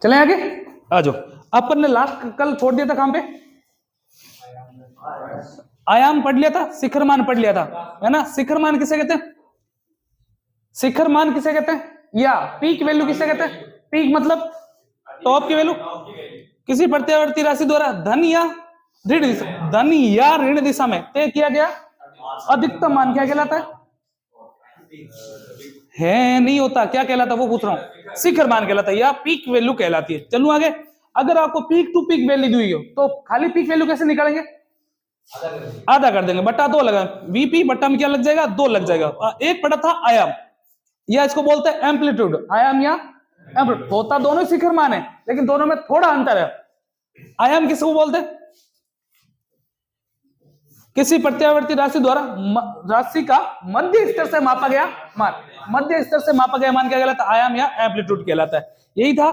चले आगे, आ जाओ। अपन ने लास्ट कल छोड़ दिया था कहां पे? आयाम पढ़ लिया था, शिखर मान पढ़ लिया था, है ना। शिखर मान किसे कहते हैं? शिखर मान किसे कहते हैं? या पीक वैल्यू किसे कहते हैं? पीक मतलब टॉप की वैल्यू किसी प्रत्यावर्ती राशि द्वारा धन या ऋण दिशा में तय किया गया अधिकतम मान क्या कहलाता है? नहीं होता, क्या कहलाता वो पूछ रहा हूं। शिखर मान कहलाता है या पीक वैल्यू कहलाती है। चलूं आगे। अगर आपको पीक टू पीक वैल्यू दी हो तो खाली पीक वैल्यू कैसे निकालेंगे? आधा कर देंगे, बटा 2 लगा, वीपी बटा में क्या लग जाएगा? 2 लग जाएगा। एक पड़ा था आयाम, या इसको बोलते हैं एम्पलीट्यूड। आयाम या एम्पलीट्यूड होता दोनों शिखर मान है, लेकिन दोनों में थोड़ा अंतर है। आयाम किसको बोलते हैं? किसी प्रत्यावर्ती राशि द्वारा राशि का मध्य स्तर से मापा गया मान। मध्य स्तर से मापा गया मान क्या कहलाता है? आयाम या एम्पलीट्यूड कहलाता है। यही था।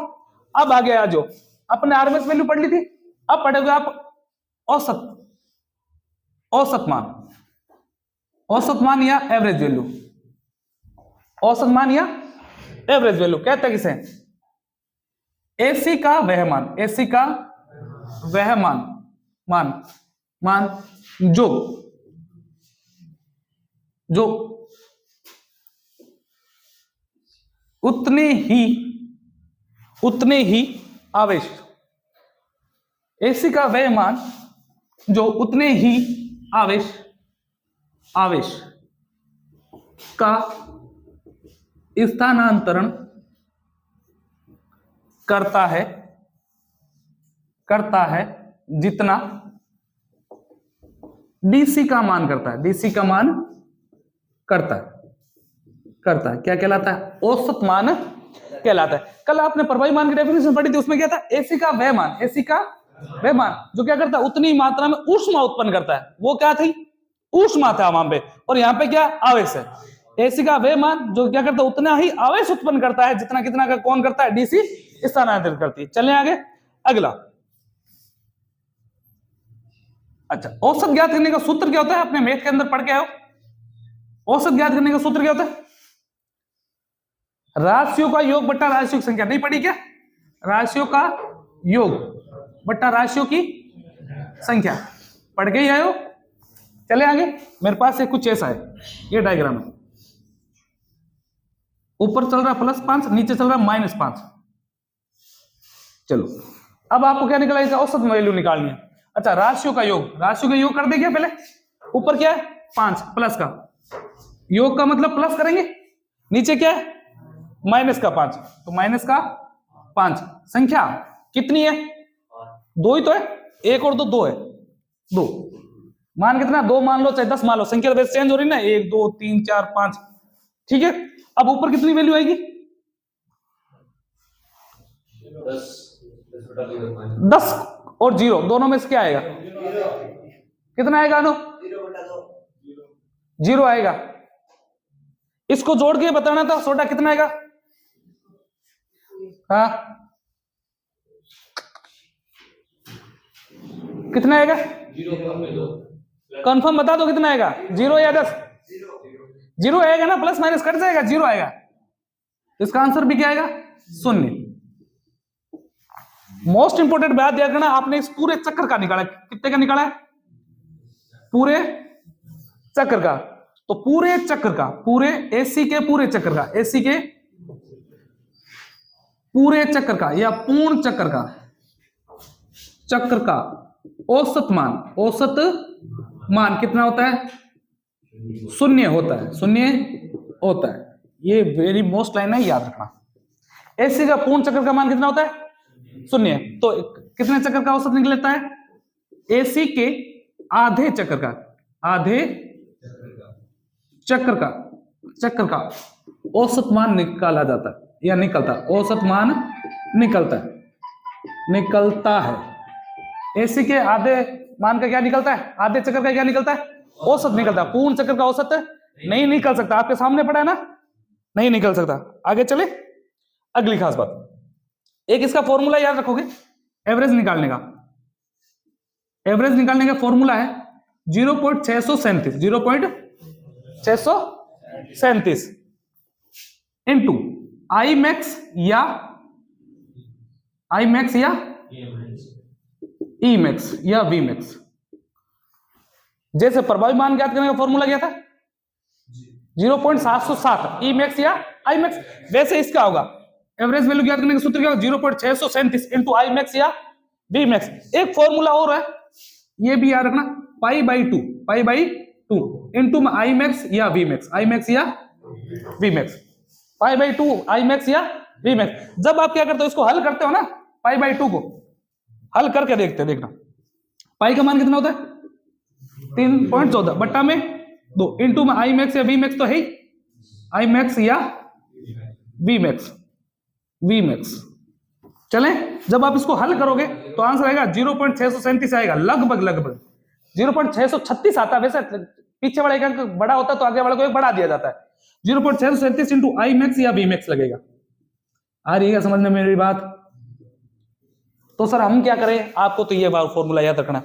अब आ गया जो अपने आरएमएस वैल्यू पढ़ ली थी, अब पढ़ोगे आप औसत। औसत मान, औसत मान या एवरेज वैल्यू। औसत मान या एवरेज वैल्यू कहते हैं किसे? एसी का वह मान, एसी का वह मान जो उतने ही आवेश, एसी का वह मान जो उतने ही आवेश का स्थानांतरण करता है जितना डीसी का मान करता है। डीसी का मान करता है क्या कहलाता है? औसत मान कहलाता है। कल आपने प्रभावी मान की डेफिनेशन पढ़ी थी, उसमें क्या था? एसी का वह मान, एसी का वह मान जो क्या करता है? उतनी मात्रा में ऊष्मा उत्पन्न करता है। वो क्या थी? ऊष्मा था वहां पे, और यहाँ पे क्या? आवेश है। एसी का वह मान जो क्या करता है? उतना ही आवेश उत्पन्न करता है जितना कितना का कौन करता है? डीसी स्थानांतरित करती है। चलें आगे, अगला। अच्छा, औसत ज्ञात करने का सूत्र क्या होता है? अपने मैथ के अंदर पढ़ के आओ। औसत ज्ञात करने का सूत्र क्या होता है? राशियों का योग बट्टा राशियों की संख्या। नहीं पढ़ी क्या? राशियों का योग बट्टा राशियों की संख्या पढ़ के ही आए हो। चले आगे। मेरे पास एक कुछ ऐसा है, ये डायग्राम है। ऊपर चल रहा +5, नीचे चल रहा -5। चलो, अब आपको क्या निकला? इसका औसत वैल्यू निकालनी है। अच्छा, राशियों का योग कर दे क्या? पहले ऊपर क्या है? 5 प्लस का योग का मतलब प्लस करेंगे, नीचे क्या है? माइनस का 5, तो माइनस का 5। संख्या कितनी है? 2 ही तो है, 1 और 2 2 है। 2 मान कितना? 2 मान लो चाहे 10 मान लो, संख्या तो चेंज हो रही ना, 1 2 3 4 5। ठीक है, अब ऊपर कितनी वैल्यू आएगी? 10 और 0 दोनों में से क्या आएगा? कितना आएगा अनु? 0 आएगा। इसको जोड़ के बताना था सोटा कितना आएगा? हाँ, कितना आएगा? कंफर्म बता दो कितना आएगा? 0 या 10? 0 आएगा ना, प्लस माइनस कट जाएगा, 0 आएगा। इसका आंसर भी क्या आएगा? 0। मोस्ट इंपोर्टेंट बात याद रखना, आपने इस पूरे चक्कर का निकाला। कितने का निकाला है? पूरे चक्कर का। तो पूरे चक्कर का, पूरे एसी के पूरे चक्कर का, एसी के पूरे चक्कर का या पूर्ण चक्कर का औसत मान कितना होता है? 0 होता है। 0 होता है। ये वेरी मोस्ट लाइन है, याद रखना। एसी का पूर्ण चक्कर का मान कितना होता है? 0। तो कितने चक्कर का औसत निकल लेता है? एसी के आधे चक्कर का औसत मान निकाला जाता है या निकलता है। औसत मान निकलता है। एसी के आधे मान का क्या निकलता है? आधे चक्कर का क्या निकलता है? औसत निकलता है। पूर्ण चक्कर का औसत नहीं निकल सकता। आपके सामने पड़ा है ना, नहीं निकल सकता। आगे चले, अगली खास बात, एक इसका फॉर्मूला याद रखोगे एवरेज निकालने का। एवरेज निकालने का फॉर्मूला है 0.637 इनटू आई मैक्स या आई मैक्स या ई मैक्स या वी मैक्स। जैसे प्रभावी मान ज्ञात करने का फॉर्मूला क्या था 0.707 ई मैक्स या आई मैक्स, वैसे इसका होगा एवरेज वैल्यू ज्ञात करने का सूत्र क्या होगा 0.637 इंटू आई मैक्स या वी मैक्स। एक फॉर्मूला और है ये भी याद रखना, pi by two into I max या वी मैक्स, आई मैक्स या V max, pi by two I max या वी मैक्स। जब आप क्या करते हो इसको हल करते हो ना, पाई बाई टू को हल करके देखते देखना, पाई का मान कितना होता है 3.14 बट्टा में 2 इंटू में आई मैक्स या वी मैक्स तो है ही, आई मैक्स या वी मैक्स। चले जब आप इसको हल करोगे तो आंसर आएगा 0.637 आएगा, लगभग 0.636 आता है। वैसे पीछे वाला एक अंक बड़ा होता है तो आगे वाले को एक बढ़ा दिया जाता है। 0.637 इंटू आई मैक्स या वी मैक्स लगेगा। आ रही है समझ में मेरी बात? तो सर हम क्या करें, आपको तो ये फॉर्मूला याद रखना,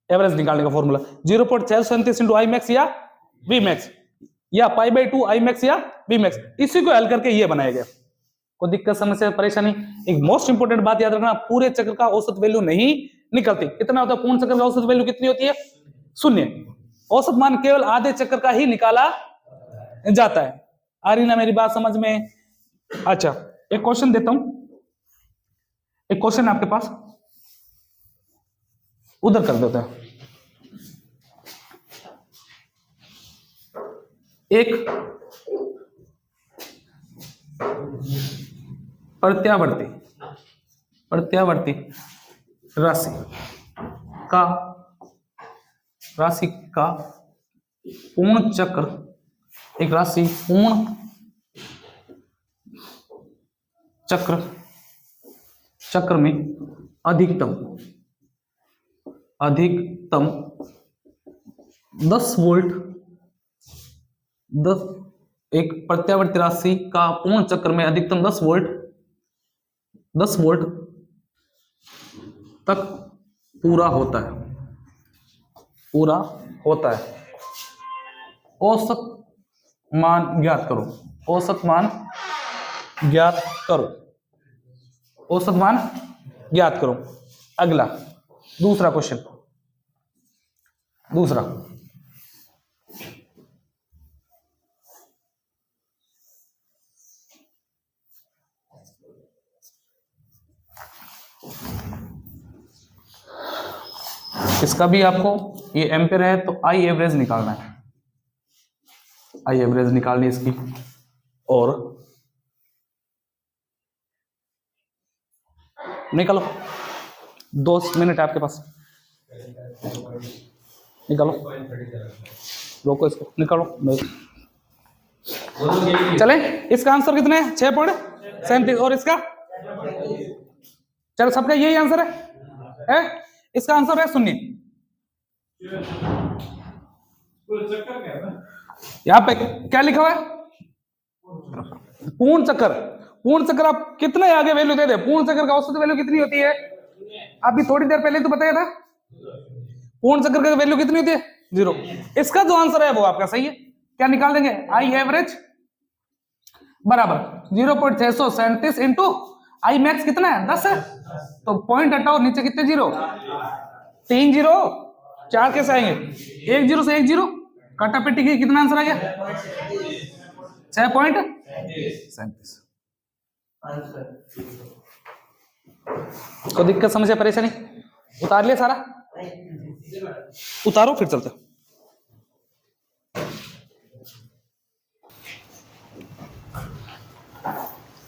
एवरेज निकालने का फॉर्मूला 0.637 इंटू आई मैक्स या वी मैक्स या पाई बाई टू आई मैक्स या वी मैक्स, इसी को हल करके ये बनाया गया। कोई दिक्कत समस्या परेशानी? एक मोस्ट इंपोर्टेंट बात याद रखना, पूरे चक्र का औसत वैल्यू नहीं निकलती। कितना होता है पूर्ण चक्र का औसत वैल्यू कितनी होती है 0। औसत मान केवल आधे चक्र का ही निकाला जाता है। आ रही ना मेरी बात समझ में? अच्छा एक क्वेश्चन देता हूं, एक क्वेश्चन आपके पास उधर कर देता है। एक प्रत्यावर्ती राशि का पूर्ण चक्र, एक राशि पूर्ण चक्र में अधिकतम 10 वोल्ट, एक प्रत्यावर्ती राशि का पूर्ण चक्र में अधिकतम 10 वोल्ट तक पूरा होता है। औसत मान ज्ञात करो। अगला दूसरा क्वेश्चन, इसका भी आपको ये एम्पेयर है तो आई एवरेज निकालना है, आई एवरेज निकालनी है इसकी। और निकालो 2 मिनट आपके पास, निकालो, रोको इसको, निकालो। चले इसका आंसर कितने है 6.37 और इसका चलो सबका यही आंसर है? इसका आंसर है 0। यहां पे क्या लिखा हुआ है पूर्ण चक्र आप कितने आगे वैल्यू दे दे, पूर्ण चक्र का औसत वैल्यू कितनी होती है? अभी थोड़ी देर पहले तो बताया था पूर्ण चक्र का वैल्यू कितनी होती है 0। इसका जो आंसर है वो आपका सही है। क्या निकाल देंगे? आई एवरेज बराबर 0.637 इंटू आई मैक्स कितना है 10 है, तो पॉइंट हटाओ, नीचे कितने 0, 3 0, 4 कैसे आएंगे 1 0 से 1 0 काटा पेटी की, कितना आंसर आ गया 6.37। कोई दिक्कत समस्या परेशानी? उतार लिया सारा? उतारो फिर चलते।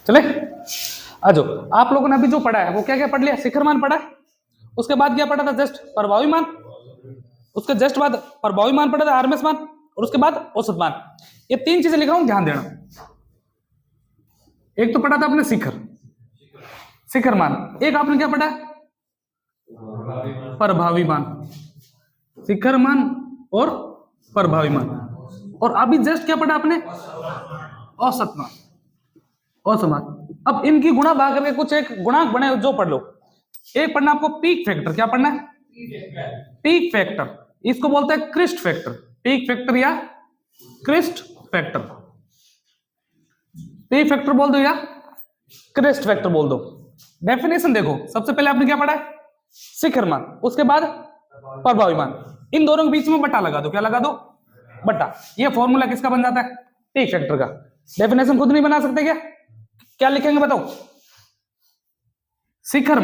चले आ जाओ। आप लोगों ने अभी जो पढ़ा है वो क्या क्या पढ़ लिया? शिखर मान पढ़ा है, उसके बाद क्या पढ़ा था? जस्ट प्रभावी मान, उसके जस्ट बाद प्रभावी मान पढ़ा था, आरएमएस मान, और उसके बाद औसत मान। ये 3 चीजें लिखा हूं, ध्यान देना। एक तो पढ़ा था आपने शिखर मान, एक आपने क्या पढ़ा प्रभावी मान, शिखर मान और प्रभावी मान। और अभी जस्ट क्या पढ़ा आपने? औसत मान। अब इनकी गुणा भाग करके कुछ एक गुणांक बने जो पढ़ लो। एक पढ़ना आपको पीक फैक्टर। क्या पढ़ना है? Peak factor. इसको बोलते हैं क्रिस्ट फैक्टर, पीक फैक्टर या क्रिस्ट फैक्टर। पीक फैक्टर बोल दो या क्रिस्ट फैक्टर बोल दो। डेफिनेशन देखो, सबसे पहले आपने क्या पढ़ा है, शिखर मान, उसके बाद प्रभावी मान, इन दोनों के बीच में बट्टा लगा दो, क्या लगा दो, बट्टा। ये फॉर्मूला किसका बन जाता है, पीक फैक्टर का। डेफिनेशन खुद नहीं बना सकते क्या, क्या लिखेंगे बताओ, शिखर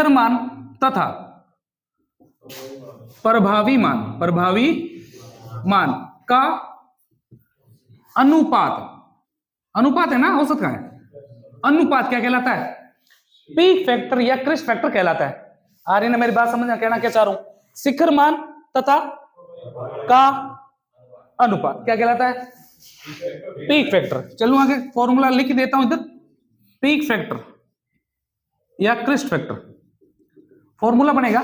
मान तथा प्रभावी मान का अनुपात है ना, औसत का है, अनुपात क्या कहलाता है, पीक फैक्टर या क्रिस्ट फैक्टर कहलाता है। आ रही ना मेरी बात समझ में, कहना क्या चाह रहा हूं, शिखर मान तथा का अनुपात क्या कहलाता है, पीक फैक्टर। चलो आगे फॉर्मूला लिख देता हूं इधर, पीक फैक्टर या क्रिस्ट फैक्टर। फॉर्मूला बनेगा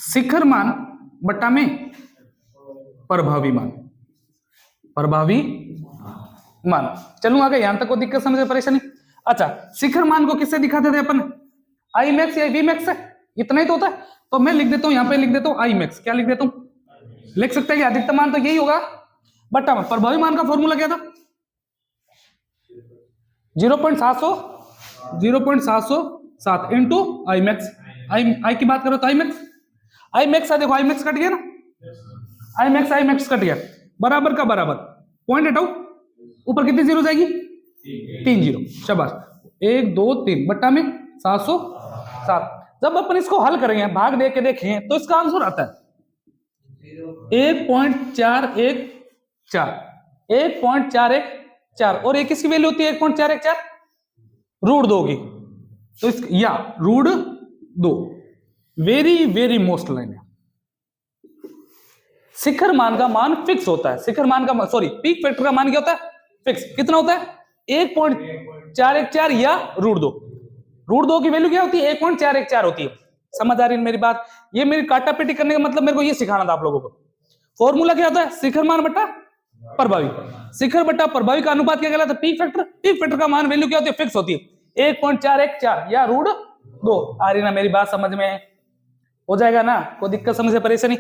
शिखर मान बट्टा में प्रभावी मान। चलूं आगे, यहां तक को दिक्कत समझे, परेशानी। अच्छा, शिखर मान को किससे दिखाते थे अपन, आई मैक्स या वी मैक्स से, इतना ही तो होता है। तो मैं लिख देता हूं, यहां पे लिख देता हूं आई मैक्स, क्या लिख देता हूं, लिख सकते हैं कि अधिकतम मान तो यही होगा, बट्टा मान। प्रभावी मान का फॉर्मूला क्या था, 0.707 इंटू आई मैक्स। आई की बात करो तो आई मैक्स देखो, आई मैक्स कट गया ना, आई मैक्स कट गया, बराबर का बराबर, पॉइंट हटाओ, ऊपर कितनी जीरो जाएगी, 3 जीरो, शाबाश, 1 2 3 बट्टा में 707। जब अपन इसको हल करेंगे, भाग दे के देखें तो इसका आंसर आता है 1.414 और एक इसकी वैल्यू होती है 1.414 रूट 2 की, तो इस या रूट 2, वेरी मोस्ट लाइन है। शिखर मान का मान फिक्स होता है, शिखर मान का सॉरी पीक फैक्टर का मान क्या होता है, फिक्स। कितना होता है, 1.414 या रूट 2। रूट 2 की वैल्यू क्या होती है, 1.414 होती है। समझ आ रही है मेरी बात, ये मेरी काटा पेटी करने का मतलब मेरे को ये सिखाना था आप लोगों को। फॉर्मूला क्या होता है, शिखर मान बट्टा प्रभावी, शिखर बट्टा प्रभावी का अनुपात क्या कहलाता है, पीक फैक्टर। पीक फैक्टर का मान वैल्यू क्या होती है, फिक्स होती है, 1.414 या रूट 2। आ रही ना मेरी बात समझ में, हो जाएगा ना, कोई दिक्कत समझ से परेशानी।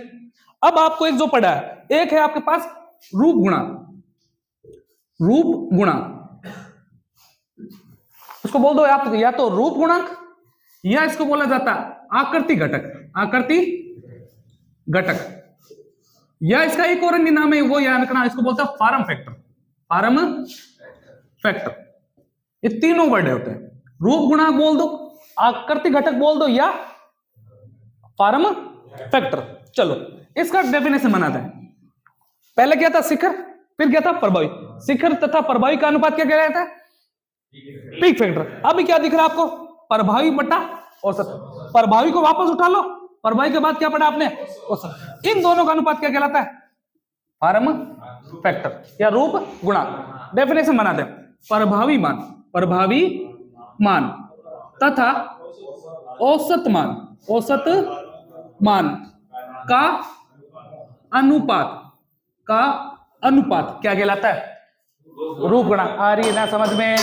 अब आपको एक जो पढ़ा है, एक है आपके पास रूप गुणांक, उसको बोल दो आप या तो रूप गुणांक या इसको बोला जाता है आकृति घटक, या इसका एक और अन्य नाम है, वो याद रखना, इसको बोलता है फार्म फैक्टर। ये तीनों वर्ड होते हैं, रूप गुणांक बोल दो, आकृति घटक बोल दो, या फार्म फैक्टर। चलो इसका डेफिनेशन बनाते हैं। पहले क्या था, शिखर, फिर क्या था, प्रभावी। शिखर तथा प्रभावी का अनुपात क्या कहलाता है, पीक फैक्टर। अभी क्या दिख रहा है आपको, प्रभावी बट्टा औसत। प्रभावी को वापस उठा लो, प्रभावी के बाद क्या पढ़ा आपने, औसत। इन दोनों का अनुपात क्या कहलाता है, फार्म फैक्टर या रूप गुणांक। डेफिनेशन बनाते हैं, प्रभावी मान तथा औसत मान का अनुपात क्या कहलाता है, रूप गुणांक। आ रही है ना समझ में,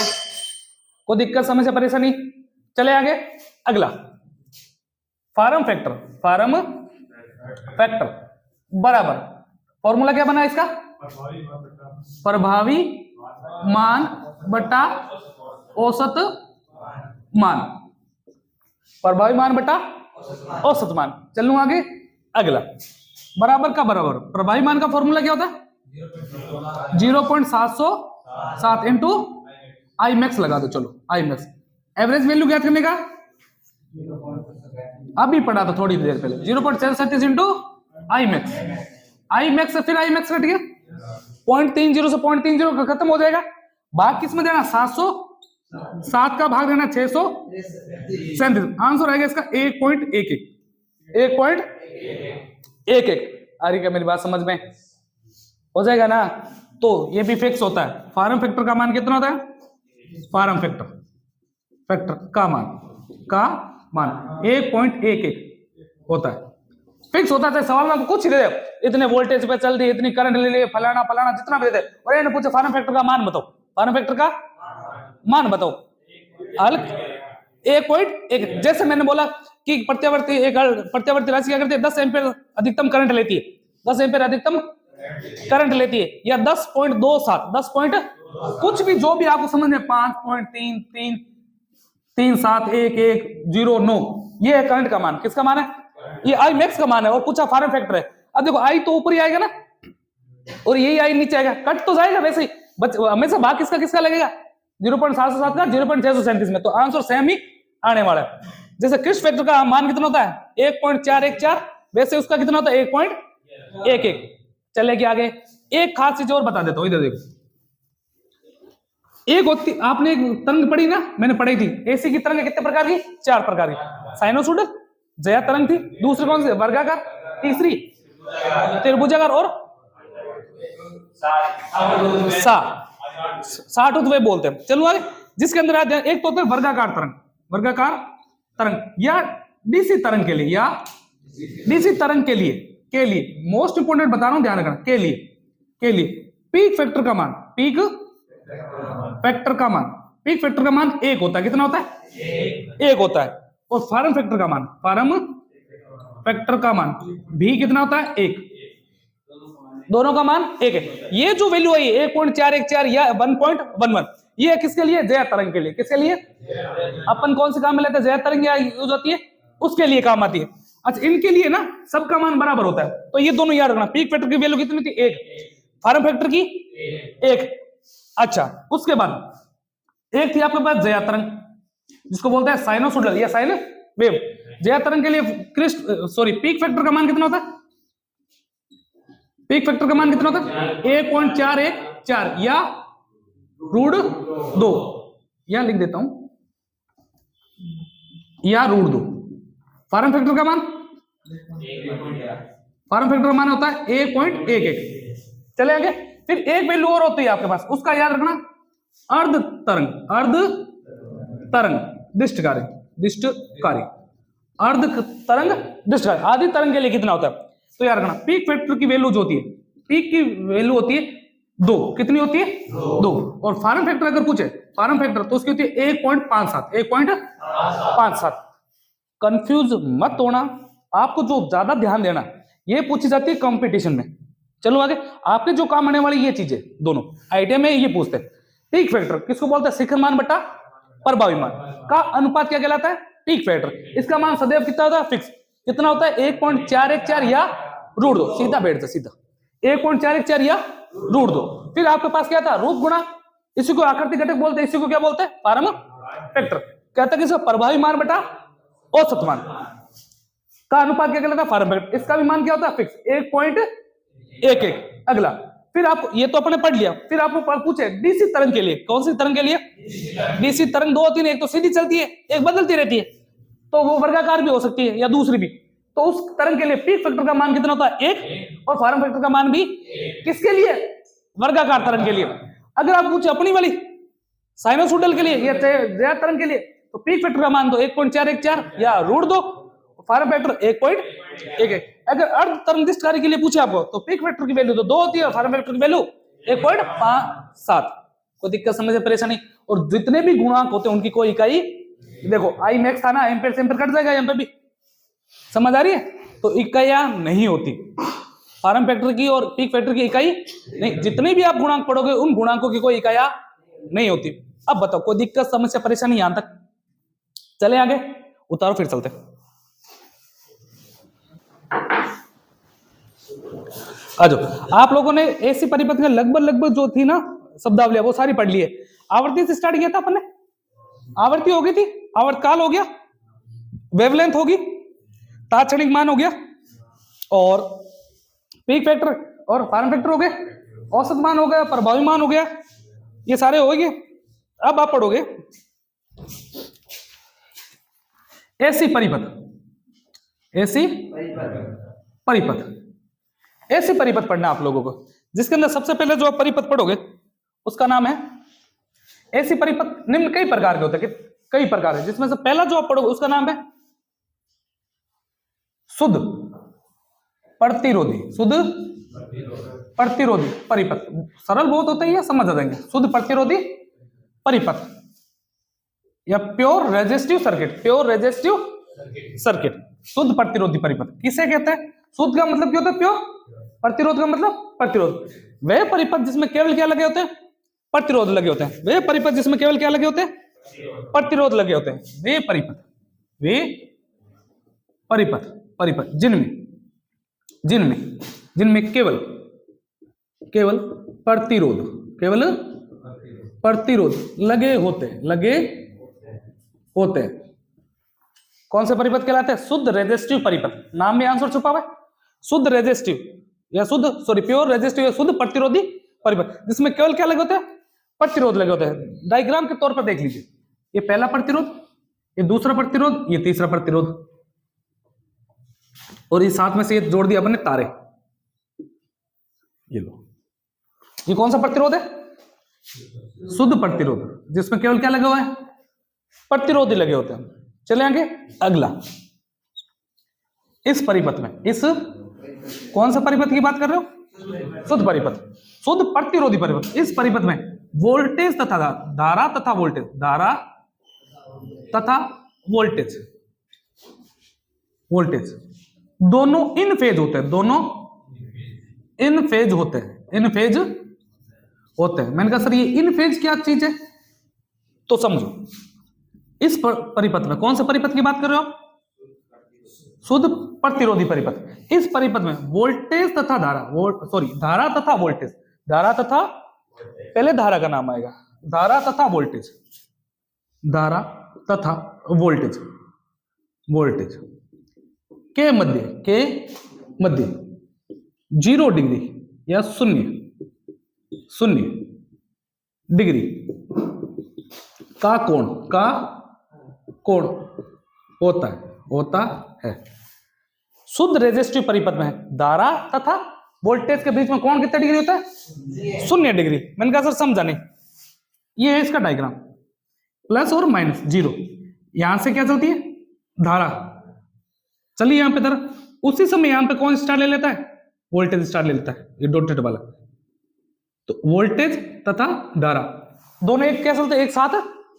कोई दिक्कत समझ से परेशानी। चले आगे, अगला फार्म फैक्टर बराबर, फॉर्मूला क्या बना इसका, प्रभावी मान बट्टा औसत मान, प्रभावी मान बट्टा औसत मान। चलूं आगे, अगला बराबर का बराबर, प्रभावी मान का फॉर्मूला क्या होता है, 0.707 इंटू आई मैक्स लगा दो। चलो आई मैक्स, एवरेज वैल्यू ज्ञात करने का अभी पढ़ा था थोड़ी देर पहले, 0.737 इंटू आई मैक्स फिर आई मैक्स कट गया, 0.30 से 0.30 खत्म हो जाएगा। भाग किस में देना, 707 का भाग देना 637, आंसर आएगा इसका 1.11। आ रही क्या मेरी बात समझ में, हो जाएगा ना। तो ये भी फिक्स होता है। फार्म फैक्टर का मान कितना होता है, फार्म फैक्टर का मान 1.11 होता है, फिक्स होता है। सवाल में कुछ दे, इतने वोल्टेज पे चल रही, इतनी करंट ले लिए, फलाना जितना भी दे, और ये पूछे फार्म फैक्टर का मान बताओ, फार्म फैक्टर का मान बताओ, हल 1.1। जैसे मैंने बोला कि प्रत्यावर्ती राशि क्या करती है, 10 एम्पीयर अधिकतम करंट लेती है, 10 एम्पीयर अधिकतम करंट लेती है, या 10.27 कुछ भी जो भी आपको समझ में 5.33371109 ये है करंट का मान। किसका मान है? ये आई मैक्स का मान है और पूछा फॉर्म फैक्टर है। अब देखो आई तो ऊपर ही आएगा ना और यही आई नीचे आएगा, कट तो जाएगा वैसे ही, हमेशा भाग किसका किसका लगेगा 0.707 का 0.637 में, तो आंसर सेम ही आने वाला है। जैसे क्रिस्ट फैक्टर का मान कितना होता है 1.414, वैसे उसका कितना होता है 1.11। चले क्या आगे, एक खास चीज और बता देता हूं, इधर देखो। एक होती, आपने एक तरंग पढ़ी ना, मैंने पढ़ी थी, एसी की तरंग कितने प्रकार की? 4 प्रकार की। साइनोसॉइडल, ज्या तरंग थी, दूसरी कौन सी? वर्गाकार, तीसरी त्रिभुजाकार और साठुत वे बोलते हैं। चलो आगे, जिसके अंदर आते हैं एक तो होता है वर्गाकार तरंग, वर्गाकार तरंग या डीसी तरंग के लिए, या डीसी तरंग के लिए मोस्ट इंपोर्टेंट बता रहा हूं, ध्यान रखना, के लिए पीक फैक्टर का मान, पीक फैक्टर का मान 1 होता है। कितना होता है? 1 होता है। और फार्म फैक्टर का मान भी कितना होता है? 1। दोनों का मान 1 है। ये जो वैल्यू है 1.414 या 1.11, ये है किसके लिए? ज्या तरंग के लिए। किसके लिए? अपन कौन से काम में लेते हैं? ज्या तरंग यूज होती है उसके लिए काम आती है। अच्छा, इनके लिए ना सबका मान बराबर होता है, तो ये दोनों याद रखना। पीक फैक्टर की वैल्यू कितनी थी? 1। फार्म फैक्टर की 1। अच्छा, उसके बाद एक थी आपके पास ज्या तरंग, जिसको बोलते हैं साइनोसॉइडल या साइन वेव। ज्या तरंग के लिए पीक फैक्टर का मान कितना होता है? पीक फैक्टर का मान कितना होता है? 1.414 या √2, या लिख देता हूं, या √2। फार्म फैक्टर का मान होता है 1.11। चले आगे, फिर एक वैल्यू और होती है आपके पास, उसका याद रखना, अर्ध तरंग दृष्टकारी, अर्ध तरंग दृष्टकारी। आधी तरंग के लिए कितना होता है? तो याद रखना, पीक फैक्टर की वैल्यू जो होती है, पीक की वैल्यू होती है 2। कितनी होती है? 2। और फार्म फैक्टर अगर पूछे, फार्म फैक्टर, तो उसकी होती है 1.57। कंफ्यूज मत होना, आपको जो ज्यादा ध्यान देना, ये पूछी जाती है कंपटीशन में। चलो आगे, आपके जो काम आने वाली ये चीजें दोनों आईटीआई में ये पूछते हैं। पीक फैक्टर किसको बोलते हैं? शिखर मान बटा प्रभावी मान का अनुपात क्या कहलाता है? Peak factor. इसका मान सदैव कितना होता है? फिक्स। कितना होता है? 1.414 या √2। सीधा बैठ जा, सीधा 1.414 या √2। फिर आपके पास क्या था? रूप गुणा, इसी को आकृति घटक बोलते हैं, इसी को क्या बोलते हैं? Form factor. कहता है कि प्रभावी मान बटा औसत मान का अनुपात क्या कहलाता है? Form factor. इसका भी मान क्या होता है? फिक्स 1.11। अगला, फिर आपको ये तो अपने पढ़ लिया, फिर आपको पूछे डीसी तरंग के लिए। कौन सी तरंग के लिए? डीसी तरंग 2 होती है, एक तो सीधी चलती है, एक बदलती रहती है, तो वो वर्गाकार भी हो सकती है या दूसरी भी। तो उस तरंग के लिए पीक फैक्टर का मान कितना होता है? 1। और फार्म फैक्टर का मान भी किसके लिए? वर्गाकार तरंग के लिए। अगर आप पूछे अपनी वाली साइनोसॉइडल के लिए या ज्या तरंग के लिए, तो पीक फैक्टर का मान तो 1.414 या √2, फार्म फैक्टर 1.11। अगर अर्ध तरंग दृष्टकारी के लिए पूछे आपको, तो पीक फैक्टर की वैल्यू तो 2 होती है और फार्म फैक्टर की वैल्यू 1.57। कोई दिक्कत समझ परेशानी? और जितने भी गुणांक होते हैं उनकी कोई इकाई, देखो आई मैक्स था ना, एम्पेयर से एम्पेयर कट जाएगा, यहाँ पे भी समझ आ रही है? तो इकाइयां नहीं होती फार्म फैक्टर की और पीक फैक्टर की इकाई नहीं। जितने भी आप गुणांक पढ़ोगे उन गुणांकों की कोई इकाइयां नहीं होती। अब बताओ, कोई दिक्कत समस्या परेशानी यहां तक? चले आगे, उतारो फिर चलते। आजो, आप लोगों ने ऐसी परिपथ में लगभग जो थी ना शब्दावली, वो सारी पढ़ ली है। आवर्ती से स्टार्ट किया था अपन ने, आवर्ती हो गई थी, आवर्तकाल हो गया, वेवलेंथ होगी, तात्क्षणिक मान हो गया, और पीक फैक्टर और फार्म फैक्टर हो गए, औसत मान हो गया, प्रभावी मान हो गया, ये सारे हो गए। अब आप पढ़ोगे ऐसी परिपथ, ऐसी परिपथ पढ़ना आप लोगों को, जिसके अंदर सबसे पहले जो आप परिपथ पढ़ोगे उसका नाम है ऐसी परिपथ। निम्न कई प्रकार के होते हैं, कई प्रकार है, जिसमें से पहला जो आप पढ़ोगे उसका नाम है शुद्ध प्रतिरोधी, शुद्ध प्रतिरोधी परिपथ। सरल बहुत होता है, ये समझ आ जाएंगे। शुद्ध प्रतिरोधी परिपथ या pure resistive circuit, pure resistive circuit, शुद्ध प्रतिरोधी परिपथ किसे कहते हैं? शुद्ध का मतलब क्या होता है? प्योर। प्रतिरोध का मतलब प्रतिरोध। वह परिपथ जिसमें केवल क्या लगे होते हैं? प्रतिरोध लगे होते हैं। वे परिपथ जिसमें केवल क्या लगे होते हैं? प्रतिरोध लगे होते हैं। वे परिपथ परिपथ जिनमें केवल प्रतिरोध लगे होते हैं। कौन से परिपथ कहलाते हैं? शुद्ध रेजिस्टिव परिपथ। नाम में आंसर छुपा हुआ है। शुद्ध रेजिस्टिव या प्योर रेजिस्टिव या शुद्ध प्रतिरोधी परिपथ जिसमें केवल क्या लगे होते हैं? प्रतिरोध लगे होते हैं। डायग्राम के तौर पर देख लीजिए, ये पहला प्रतिरोध, ये दूसरा प्रतिरोध, ये तीसरा प्रतिरोध, और ये साथ में से ये जोड़ दिया अपने तारे। ये लो, ये कौन सा प्रतिरोध है? शुद्ध प्रतिरोध, जिसमें केवल क्या लगा हुआ है? प्रतिरोधी लगे होते हैं। चले आगे, अगला, इस परिपथ में, इस कौन सा परिपथ की बात कर रहे हो? शुद्ध परिपथ, शुद्ध प्रतिरोधी परिपथ। इस परिपथ में वोल्टेज तथा धारा तथा वोल्टेज दोनों इन फेज होते हैं। मैंने कहा सर ये इन फेज क्या चीज है? तो समझो, इस परिपथ में, कौन से परिपथ की बात कर रहे हो आप? शुद्ध प्रतिरोधी परिपथ। इस परिपथ में वोल्टेज तथा धारा तथा वोल्टेज, पहले धारा का नाम आएगा, धारा तथा वोल्टेज के मध्य 0 डिग्री या शून्य डिग्री का कोण होता है। शुद्ध रेजिस्टिव परिपथ में धारा तथा वोल्टेज के बीच में कोण कितने डिग्री होता है? 0 डिग्री। मैंने कहा सर समझा नहीं। ये है इसका डायग्राम, प्लस और माइनस 0। यहां से क्या चलती है? धारा चलिए यहां पे तरह, उसी समय यहां पे कौन स्टार ले लेता है? वोल्टेज स्टार ले लेता है, ये डॉटेड वाला। तो वोल्टेज तथा धारा दोनों एक क्या चलते? एक साथ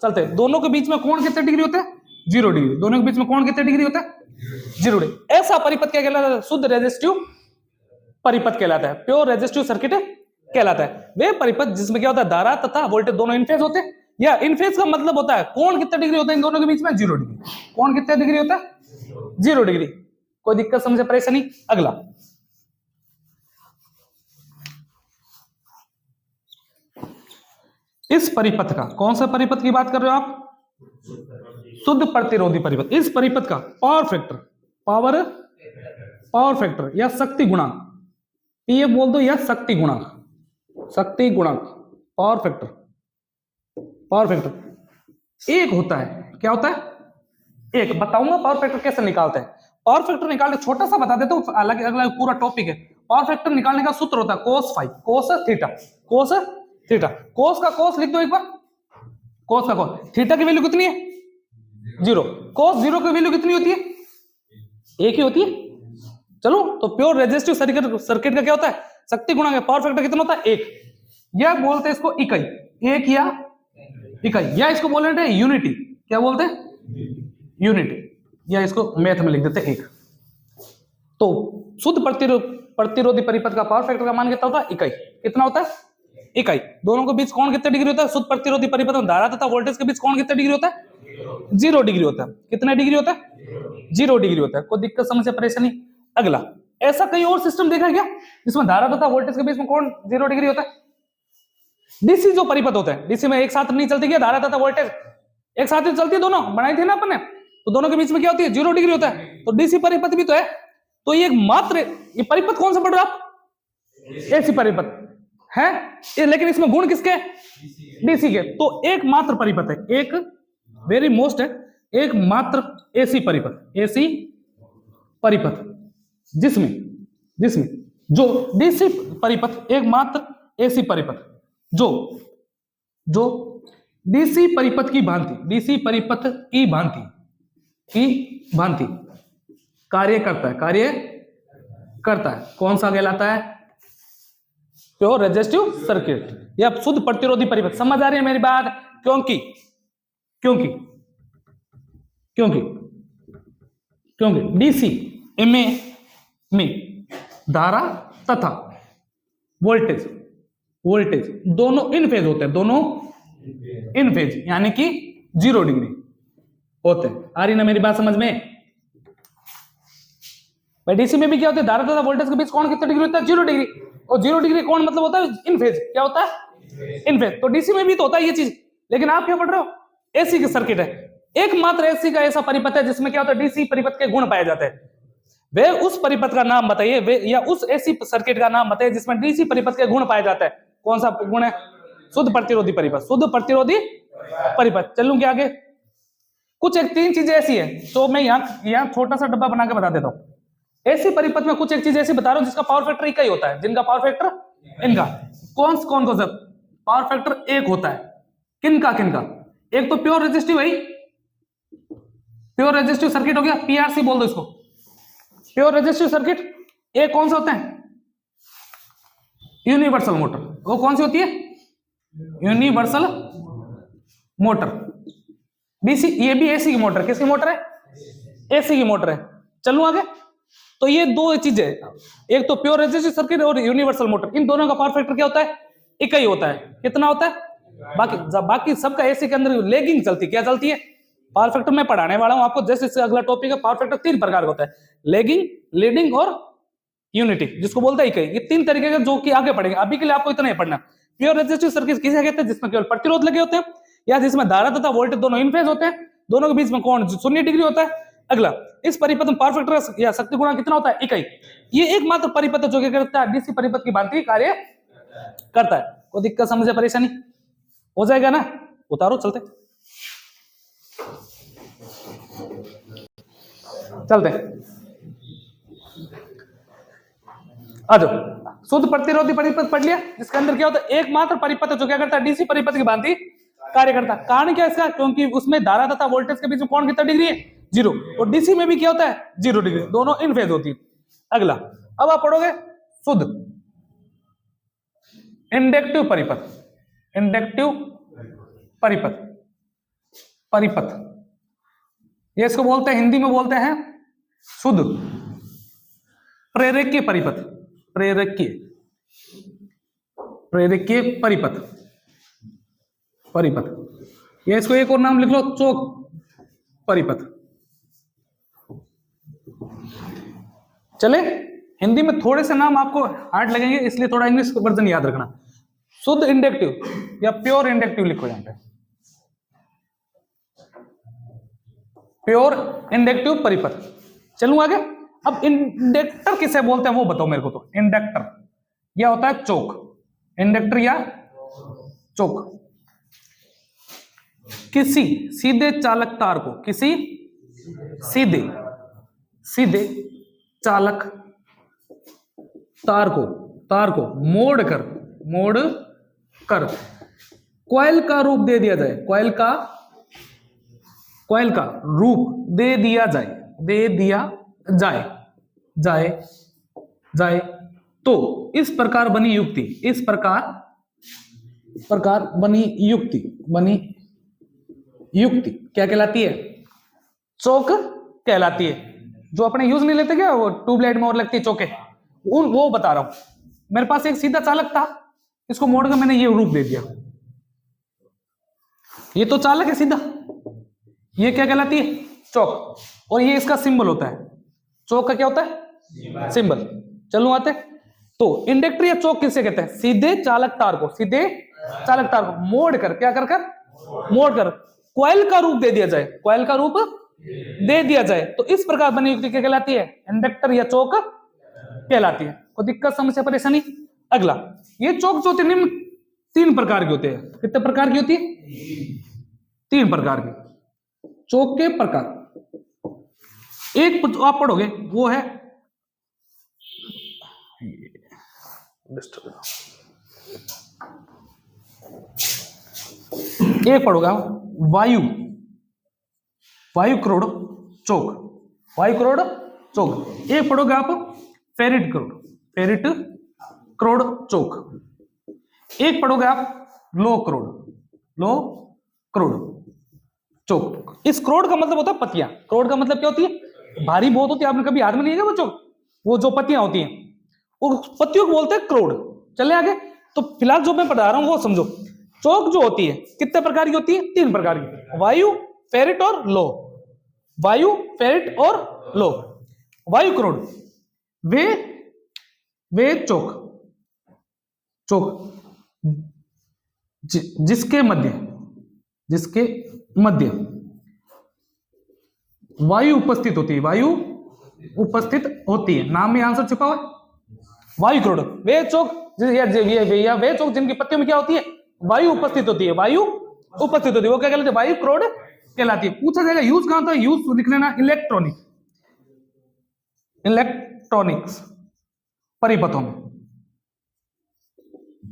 चलते हैं। दोनों के बीच में कोण कितने डिग्री होता है? 0 डिग्री। दोनों के बीच में कोण कितने डिग्री होता है? 0 डिग्री। ऐसा परिपथ क्या कहलाता है? शुद्ध रेजिस्टिव परिपथ कहलाता है, प्योर रेजिस्टिव सर्किट कहलाता है। वे परिपथ जिसमें क्या होता है? धारा तथा वोल्टेज दोनों इन फेज होते हैं। या इन फेज का मतलब होता है कोण कितने डिग्री होता है इन दोनों के बीच में? 0 डिग्री। कोण कितने डिग्री होता है? 0 डिग्री। कोई दिक्कत समझे, परेशानी? अगला, इस परिपथ का, कौन सा परिपथ की बात कर रहे हो आप? शुद्ध प्रतिरोधी परिपथ। इस परिपथ का पावर फैक्टर या शक्ति गुणांक, ये बोल दो, या शक्ति गुणांक, पावर फैक्टर एक होता है। क्या होता है? एक। बताऊंगा पावर फैक्टर कैसे निकालते हैं। पावर फैक्टर निकालने, छोटा सा बता देता हूं, अलग अलग पूरा टॉपिक है। पावर फैक्टर निकालने का सूत्र होता है cos थीटा। cos का cos लिख दो एक बार, cos का cos। थीटा की वैल्यू कितनी है? 0। cos 0 की वैल्यू कितनी होती है? 1 ही होती है। चलो, तो प्योर रेजिस्टिव सर्किट का क्या होता है? शक्ति गुणांक है। पावर फैक्टर कितना होता है? 1। या बोलते हैं इसको इकाई, एक या इकाई, या इसको बोल रहे हैं यूनिटी। क्या बोलते हैं? यूनिटी। या इसको मैथ में लिख देते हैं 1। तो शुद्ध प्रतिरोधी परिपथ का पावर फैक्टर का मान कितना होता है? इकाई। कितना होता है? इकाई। दोनों के बीच कोण कितने डिग्री होता है? शुद्ध प्रतिरोधी परिपथ में धारा तथा वोल्टेज के बीच कोण कितने डिग्री होता है? 0 डिग्री होता है। कितना डिग्री होता है? 0 डिग्री होता है। कोई दिक्कत समस्या परेशानी? अगला, ऐसा कहीं और सिस्टम देखा क्या जिसमें धारा तथा वोल्टेज के बीच में कोण 0 डिग्री होता है? डीसी जो परिपथ होता है, डीसी में एक साथ नहीं चलती क्या धारा तथा वोल्टेज? एक साथ ही चलती है, दोनों बनाई थी ना अपन ने। तो दोनों के बीच में क्या होती है? 0 डिग्री होता है। तो डीसी परिपथ भी तो है। तो ये मात्र, ये परिपथ कौन सा पढ़ रहे हो आप? एसी परिपथ है, लेकिन इसमें गुण किसके? डीसी के। तो एकमात्र परिपथ है, एक वेरी मोस्ट है, एकमात्र एसी परिपथ जिसमें जो डीसी परिपथ, एकमात्र एसी परिपथ जो डीसी परिपथ की भांति कार्य करता है। कौन सा कहलाता है? प्योर रेजिस्टिव सर्किट या शुद्ध प्रतिरोधी परिपथ। समझ आ रही है मेरी बात? क्योंकि डीसी में धारा तथा वोल्टेज दोनों इन फेज होते हैं, दोनों इन फेज यानी कि 0 डिग्री होते हैं। आ रही ना मेरी बात समझ में? भाई डीसी में भी क्या होता है, धारा तथा वोल्टेज के बीच कोण कितना डिग्री होता है? 0 डिग्री। और 0 डिग्री कोण मतलब होता है इन फेज। क्या होता है? इन फेज। तो डीसी में भी तो होता है ये चीज, लेकिन आप क्या पढ़ रहे हो? एसी की सर्किट है। एकमात्र एसी का ऐसा परिपथ है जिसमें क्या होता है, डीसी परिपथ के गुण पाए जाते हैं। वे उस परिपथ का नाम बताइए, वे या उस एसी सर्किट का नाम बताइए जिसमें डीसी परिपथ के गुण पाए जाते हैं। कौन सा गुण है? शुद्ध प्रतिरोधी परिपथ। शुद्ध प्रतिरोधी परिपथ। चलूं क्या आगे? कुछ एक 3 चीजें ऐसी है तो मैं यहाँ छोटा सा डब्बा बना के बता देता हूं। एसी परिपथ में कुछ एक चीज ऐसी बता रहा हूं जिसका पावर फैक्टर एक ही होता है। जिनका पावर फैक्टर इनका कौन को सब पावर फैक्टर 1 होता है। किनका? एक तो प्योर रेजिस्टिव है, प्योर रेजिस्टिव सर्किट हो गया, पीआरसी बोल दो इसको, प्योर रेजिस्टिव सर्किट। एक कौन सा होता है? Universal motor. वो कौन सी होती है? Universal motor. डीसी, ये भी एसी की मोटर। किसकी मोटर है? एसी की मोटर है। चलूं आगे। तो ये 2 चीजें, एक तो प्योर रेजिस्टिव सर्किट और यूनिवर्सल मोटर, इन दोनों का पावर फैक्टर क्या होता है? एक ही होता है। कितना होता है? बाकी सबका एसी के अंदर लेगिंग चलती है। क्या चलती है? पावर फैक्टर मैं पढ़ाने वाला हूं आपको, जैसे अगला टॉपिक है। पावर फैक्टर 3 प्रकार का होता है, लेगिंग, लीडिंग और यूनिटी, जिसको बोलता है इकाई। ये 3 तरीके के जो कि आगे पढ़ेंगे। अभी के लिए आपको इतना ही पढ़ना। प्योर रेजिस्टिव सर्किट किसे कहते हैं? जिसमें केवल प्रतिरोध लगे होते हैं या जिसमें धारा तथा वोल्टेज दोनों इन फेज होते हैं, दोनों के बीच में कोण 0 डिग्री होता है। अगला, इस परिपथ में पावर फैक्टर या शक्ति गुणा कितना होता है? इकाई। ये एकमात्र परिपथ है जो क्या करता है? डीसी परिपथ की भांति कार्य करता है। कोई दिक्कत, समझे, परेशानी हो जाएगा ना? उतारो, चलते आ जाओ। शुद्ध प्रतिरोधी परिपथ पढ़ लिया, जिसके अंदर क्या होता है? एकमात्र परिपथ जो क्या करता है? डीसी परिपथ की भांति कार्य करता है। कारण क्या इसका? क्योंकि उसमें धारा तथा वोल्टेज के बीच में कोण कितना डिग्री है? 0। और डीसी में भी क्या होता है? 0 डिग्री। दोनों इन फेज होती है। अगला, अब आप पढ़ोगे शुद्ध इंडक्टिव परिपथ। इंडक्टिव परिपथ ये इसको बोलते हैं, हिंदी में बोलते हैं शुद्ध प्रेरकीय परिपथ। प्रेरकीय परिपथ। ये इसको एक और नाम लिख लो, चोक परिपथ। चले, हिंदी में थोड़े से नाम आपको हार्ड लगेंगे, इसलिए थोड़ा इंग्लिश वर्जन याद रखना। शुद्ध इंडक्टिव या प्योर इंडक्टिव लिखो यहां पे, प्योर इंडक्टिव परिपथ। चलूं आगे। अब इंडक्टर किसे बोलते हैं वो बताओ मेरे को। तो इंडक्टर यह होता है चोक। इंडक्टर या चोक किसी सीधे चालक तार को, किसी सीधे चालक तार को मोड़ कर कॉइल का रूप दे दिया जाए। कॉइल का रूप दे दिया जाए तो इस प्रकार बनी युक्ति क्या कहलाती है? चौक कहलाती है। जो अपने यूज नहीं लेते क्या, वो ट्यूबलाइट में और लगती है चौके, वो बता रहा हूं। मेरे पास एक सीधा चालक था, इसको मोड़ कर मैंने ये रूप दे दिया। ये तो चालक है सीधा, ये क्या कहलाती है? चौक। और ये इसका सिंबल होता है। चौक का क्या होता है? सिंबल। चलो आते। तो इंडक्टर या चौक किसे कहते हैं? सीधे चालक तार को मोड़ कर, क्या कर मोड़ कर कॉइल का रूप दे दिया जाए तो इस प्रकार बनी युक्ति क्या कहलाती है? इंडक्टर या चौक कहलाती है। कोई दिक्कत, समस्या, परेशानी? अगला, ये चौक जो होते हैं निम्न 3 प्रकार के होते हैं। कितने प्रकार की होती है? 3 प्रकार की चौक के प्रकार। एक आप पढ़ोगे वो है एक पढ़ोगा वायु क्रोड चौक। एक पढ़ोगे आप फेरिट क्रोड चौक। एक पढ़ोगे आप लो क्रोड चौक। इस क्रोड का मतलब होता है पत्तियां। क्रोड का मतलब क्या होती है? भारी बहुत होती है। आपने कभी हाथ में नहीं है वो चौक, वो जो पत्तियां होती हैं, वो पत्तियों को बोलते हैं क्रोड। चले आगे। तो फिलहाल जो मैं पढ़ा रहा हूं वो समझो। चौक जो होती है कितने प्रकार की होती है? 3 प्रकार की, वायु, फेरिट और लोह। वायु, फेरिट और लोह। वायु क्रोड वे चौक जिसके मध्य वायु उपस्थित होती है, वायु उपस्थित होती है। नाम में आंसर छुपा हुआ है, वायु क्रोड। वे चौक या वे चौक जिनकी पत्तियों में क्या होती है? वायु उपस्थित होती है, वायु उपस्थित होती है, वो क्या कहलाती है? वायु क्रोड कहलाती है। पूछा जाएगा यूज कहां होता है? यूज लिख लेना इलेक्ट्रॉनिक्स परिपथों में।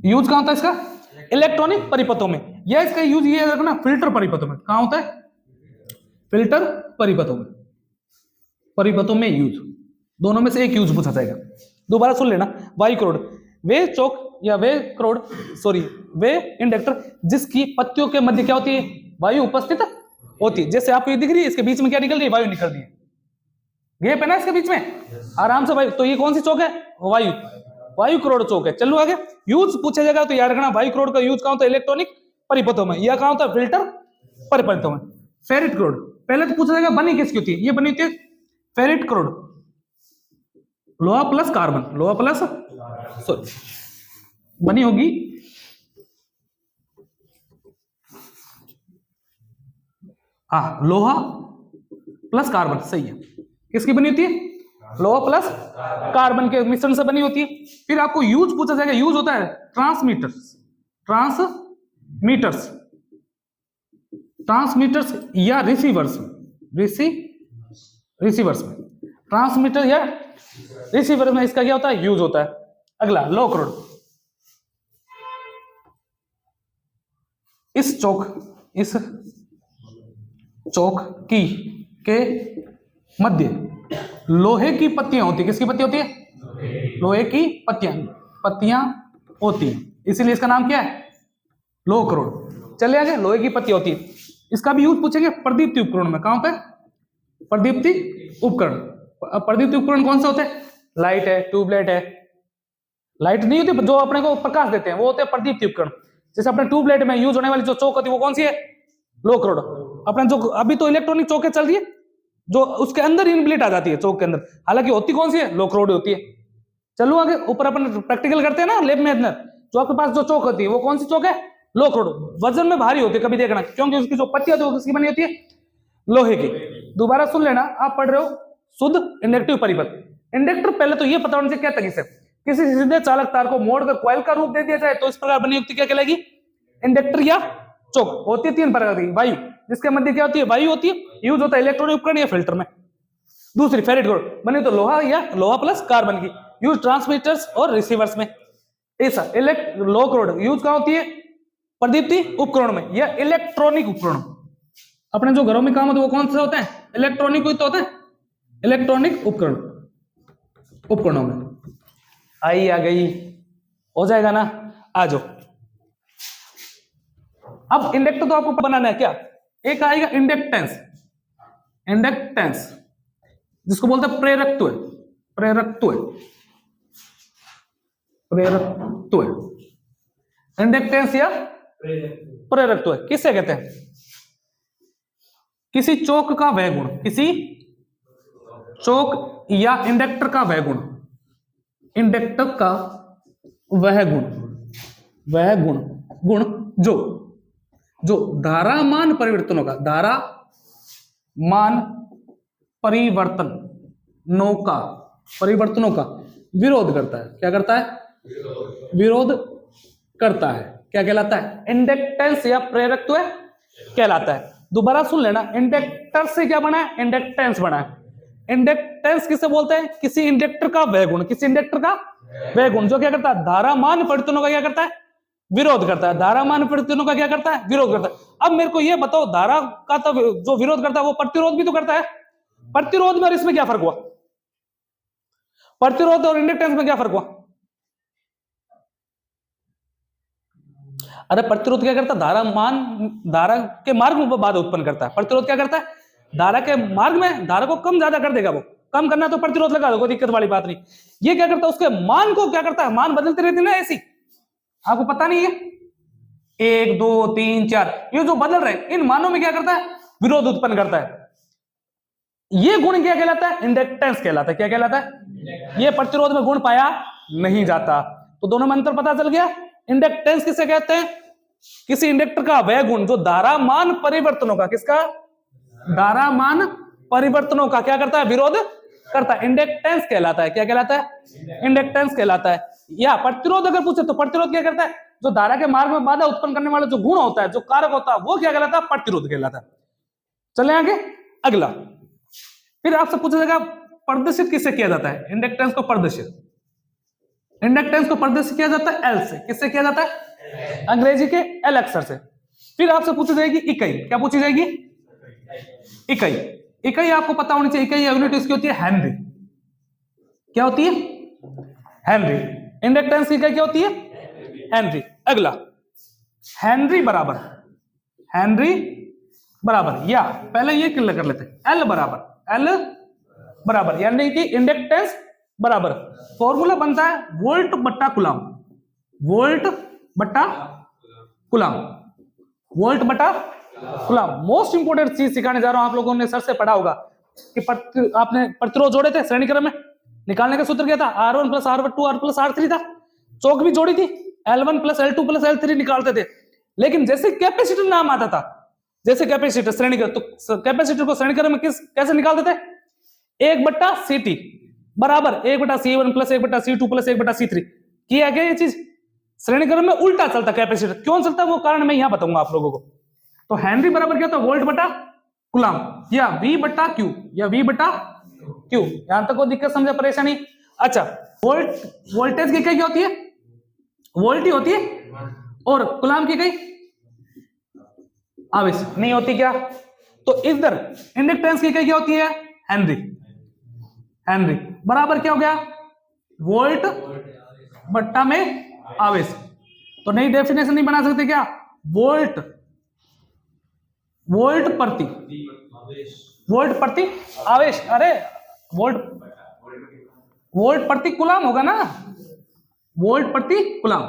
यूज कहां होता है इसका? इलेक्ट्रॉनिक परिपथों में। या इसका यूज ये रखना फिल्टर परिपथों में। कहां होता है? फिल्टर परिपथों में यूज। दोनों में से एक यूज पूछा जाएगा। दोबारा सुन लेना, वायु क्रोड वे चौक या वे इंडक्टर जिसकी पत्तियों के मध्य क्या होती है? वायु उपस्थित होती है। जैसे आपको ये दिख रही है, इसके बीच में क्या निकल रही है? वायु निकल रही है। गैप है ना इसके बीच में, आराम से वायु। तो ये कौन सी चौक है? वायु क्रोड चौक है। चलो आगे, यूज पूछा जाएगा तो याद रखना वायु क्रोड का यूज कहां होता है? इलेक्ट्रॉनिक परिपथों में। या कहां होता है? फिल्टर परिपथों में। फेरिट क्रोड पहले तो पूछा जाएगा बनी किसकी होती है? ये बनी होती है फेरिट क्रोड, लोहा प्लस कार्बन, बनी होगी लोहा प्लस कार्बन। सही है। किसकी बनी होती है? लोहा प्लस कार्बन के मिश्रण से बनी होती है। फिर आपको यूज पूछा जाएगा। यूज होता है ट्रांसमीटर्स या रिसीवर्स में। ट्रांसमीटर या रिसीवर में इसका क्या होता है? यूज होता है। अगला, लो क्रोड। इस चौक के मध्य लोहे की पत्तियां होती है। किसकी पत्ती होती है? लोहे की पत्तियां होती है, इसीलिए इसका नाम क्या है? लो क्रोड। चले आगे, लोहे की पत्ती होती है। इसका भी यूज पूछेंगे प्रदीप्ति उपकरण में। कहां पे? प्रदीप्ति उपकरण। प्रदीप्ति उपकरण कौन से होते हैं? लाइट है, ट्यूबलाइट है। लाइट नहीं होती, जो अपने को प्रकाश देते हैं, वो होते हैं प्रदीप्ति उपकरण। जैसे अपने ट्यूबलाइट में यूज होने वाली जो चौक होती है वो कौन सी है? लो क्रोड। अपने जो अभी तो इलेक्ट्रॉनिक चौकें चल रही है, जो उसके अंदर इनबिल्ट आ जाती है चौक के अंदर, हालांकि होती कौन सी है? लो क्रोड होती है। चलो आगे, ऊपर अपन प्रैक्टिकल करते हैं ना लैब में अंदर, जो आपके पास जो चौक होती है वो कौन सी चौक है? लो क्रोड। वजन में भारी होती है, कभी देखना, क्योंकि उसकी जो पत्ती होती है वो किसकी बनी होती है? लोहे की। दोबारा सुन लेना, आप पढ़ रहे हो शुद्ध इंडक्टिव परिपथ। इंडक्टर पहले तो ये पता होना चाहिए क्या तरीके से किसी सीधे चालक तार को मोड़कर कॉइल का रूप दे दिया जाए तो इस प्रकार बनी युक्ति क्या कहलाएगी? इंडक्टर या चौक। होती है 3 प्रकार की। वायु, जिसके मध्य क्या होती है? वायु होती है। यूज होता है इलेक्ट्रॉनिक उपकरण या फिल्टर में। दूसरी, फेरिट क्रोड, बनी तो लोहा या लोहा प्लस कार्बन की। यूज ट्रांसमीटर्स और रिसीवर्स में। ऐसा लो क्रोड यूज कहां होती है? प्रदीप्ति उपकरण में या इलेक्ट्रॉनिक उपकरण। अपने जो घरों में काम होते हैं वो कौन से होते हैं? इलेक्ट्रॉनिक तो होते हैं, इलेक्ट्रॉनिक उपकरणों में। आई आ गई, हो जाएगा ना? आ जाओ। अब इंडक्टर तो आपको बनाना है क्या? एक आएगा इंडक्टेंस, जिसको बोलते हैं प्रेरकत्व। इंडक्टेंस या प्रेरकत्व किससे कहते हैं? किसी चौक का वह गुण, किसी चौक या इंडक्टर का वह गुण, जो धारामान परिवर्तनों का विरोध करता है। क्या करता है? विरोध करता है। क्या कहलाता है? इंडक्टेंस या प्रेरकत्व कहलाता है। दोबारा सुन लेना, इंडक्टर से क्या बना है? इंडक्टेंस बना है। इंडक्टेंस किसे बोलते हैं? किसी इंडक्टर का वह गुण, जो क्या करता है? धारामान परिवर्तनों का क्या करता है? विरोध करता है। धारामान परिवर्तनों का क्या करता है? विरोध करता है। अब मेरे को ये बताओ, धारा का तो जो विरोध करता है वो प्रतिरोध भी तो करता है। प्रतिरोध में और इसमें क्या फर्क हुआ? प्रतिरोध और इंडक्टेंस में क्या फर्क हुआ? अरे प्रतिरोध क्या करता है? धारा के मार्ग में बाधा उत्पन्न करता है। प्रतिरोध क्या करता है? धारा के मार्ग में धारा को कम ज्यादा कर देगा। वो कम करना तो प्रतिरोध लगा दो, कोई दिक्कत वाली बात नहीं। ये क्या करता है? उसके मान को क्या करता है? मान बदलती रहती है ना ऐसी। आपको पता नहीं है, 1 2 3 4 ये जो बदल रहे इन मानों में क्या करता है, विरोध उत्पन्न करता है। ये गुण क्या कहलाता है, इंडक्टेंस कहलाता है। क्या कहलाता है, ये प्रतिरोध में गुण पाया नहीं जाता। तो दोनों में अंतर पता चल गया। इंडक्टेंस किसे कहते हैं, किसी इंडक्टर का वह गुण जो धारामान परिवर्तनों का, किसका, धारामान परिवर्तनों का क्या करता है, विरोध करता है, इंडक्टेंस कहलाता है। क्या कहलाता है, इंडक्टेंस कहलाता है। या प्रतिरोध अगर पूछे तो प्रतिरोध क्या करता है, जो धारा के मार्ग में बाधा उत्पन्न करने वाला जो गुण होता है, जो कारक होता है, वो क्या कहलाता है, प्रतिरोध कहलाता है। चले आगे अगला। फिर आपसे पूछा जाएगा प्रदर्शित किससे किया जाता है, इंडक्टेंस को प्रदर्शित, इंडक्टेंस को प्रदर्शित किया जाता है एल से। किससे किया जाता है, अंग्रेजी के एल अक्षर से। फिर आपसे पूछी जाएगी इकाई, क्या पूछी जाएगी, इकाई। इकाई आपको पता होनी चाहिए, इकाई यूनिट इसकी होती है हेनरी। क्या होती है, हेनरी। इंडक्टेंस की इकाई क्या होती है, हेनरी। अगला, हेनरी बराबर, हेनरी बराबर, या पहले ये क्लियर कर लेते हैं, एल बराबर, एल बराबर यानी कि इंडक्टेंस बराबर, फॉर्मूला बनता है वोल्ट बट्टा कुलाम, वोल्ट बट्टा कुलाम, वोल्ट बट्टा कुलाम। मोस्ट इंपोर्टेंट चीज सिखाने जा रहा हूं, आप लोगों ने सर से पढ़ा होगा कि आपने प्रतिरोध जोड़े थे श्रेणी क्रम में, निकालने का सूत्र क्या था, R1 plus R2 R plus R3 था। चौक भी जोड़ी थी, L1 plus L2 plus L3 निकालते थे। लेकिन जैसे कैपेसिटर नाम आता था, जैसे कैपेसिटर श्रेणी क्रम, तो कैपेसिटर को श्रेणी क्रम में कैसे निकालते थे, 1/CT बराबर 1/C1 plus 1/C2 plus 1/C3। किया गया ये चीज श्रेणी क्रम में उल्टा चलता कैपेसिटर, क्यों चलता वो कारण मैं यहां बताऊंगा आप लोगों को। तो हेनरी बराबर क्या होता है, वोल्ट बटा कुलाम, या V बटा क्यू, या V बटा क्यू। यहां तक कोई दिक्कत समझा, परेशानी। अच्छा, वोल्टेज की इकाई क्या होती है, वोल्ट ही होती है, और कुलाम की इकाई आवेश नहीं होती क्या। तो इधर इंडक्टेंस की इकाई क्या होती है, हेनरी। हेनरी बराबर क्या हो गया, वोल्ट बट्टा में आवेश। तो नई डेफिनेशन नहीं बना सकते क्या, वोल्ट, वोल्ट प्रति, वोल्ट प्रति आवेश, अरे वोल्ट, वोल्ट प्रति कुलाम होगा ना, वोल्ट प्रति कुलाम,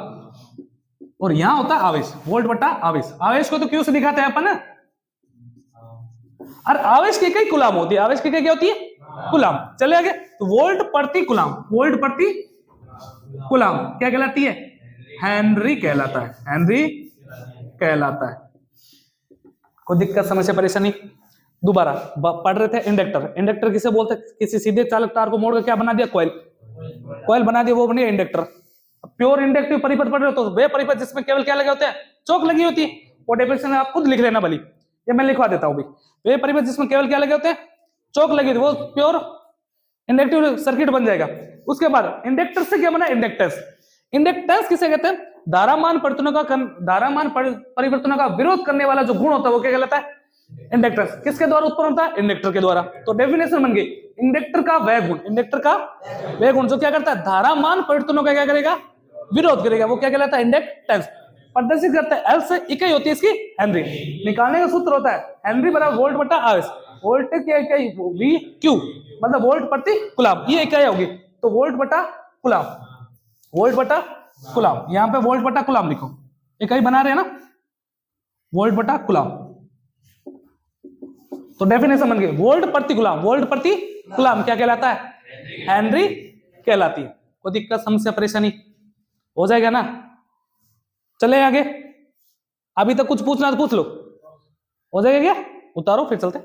और यहां होता है आवेश, वोल्ट बट्टा आवेश। आवेश को तो क्यू से दिखाते हैं अपन, और आवेश की इकाई कुलाम होती है, आवेश की इकाई क्या होती है, कुलाम। चले आगे, तो वोल्ट प्रति कुलाम, वोल्ट प्रति कुलाम क्या कहलाती है, हेनरी कहलाता है, हेनरी कहलाता है। कोई दिक्कत समस्या परेशानी, दोबारा पढ़ रहे थे इंडक्टर। इंडक्टर किसे बोलते हैं, किसी सीधे चालक तार को मोड़कर क्या बना दिया, कॉइल, कॉइल बना दिया, वो बनी इंडक्टर। प्योर इंडक्टिव परिपथ पढ़ रहे हो तो वे परिपथ जिसमें केवल क्या लगे होते हैं, चौक लगी होती है। वो डेफिनेशन आप खुद लिख लेना भली, ये मैं लिखवा देता हूं भी। वे परिपथ जिसमें केवल क्या लगे होते हैं, चौक लगी होती है, वो प्योर इंडक्टिव सर्किट बन जाएगा। उसके बाद इंडक्टर से क्या बना, इंडक्टेंस। इंडक्टेंस किसे कहते हैं, धारामान परिवर्तनों का विरोध करने वाला जो गुण होता है वो क्या कहलाता है, इंडक्टेंस। किसके द्वारा उत्पन्न होता है, इंडक्टर के द्वारा। तो डेफिनेशन बन गई, इंडक्टर का वह गुण, इंडक्टर का वह गुण जो क्या करता है, धारामान परिवर्तनों का क्या करेगा, विरोध करेगा, वो क्या कहलाता है, इंडक्टेंस। प्रदर्शित करता है एल से, इकाई होती है इसकी हेनरी। निकालने का सूत्र होता है हेनरी बराबर वोल्ट बटा आवेश, वोल्ट की इकाई वी क्यू मतलब वोल्ट प्रति कुलाम, ये इकाई होगी। तो वोल्ट बटा कुलाम, वोल्ट बटा कुलाम, यहां पे वोल्ट बटा कुलाम लिखो, इकाई बना रहे हैं ना, वोल्ट बटा कुलाम। तो डेफिनेशन बन गई, वोल्ट प्रति कुलाम, वोल्ट प्रति कुलाम क्या कहलाता है, हेनरी कहलाती है। कोई दिक्कत समस्या परेशानी हो जाएगा ना। चले आगे, अभी तक कुछ पूछना तो पूछ लो, हो जाएगा क्या, उतारो फिर चलते।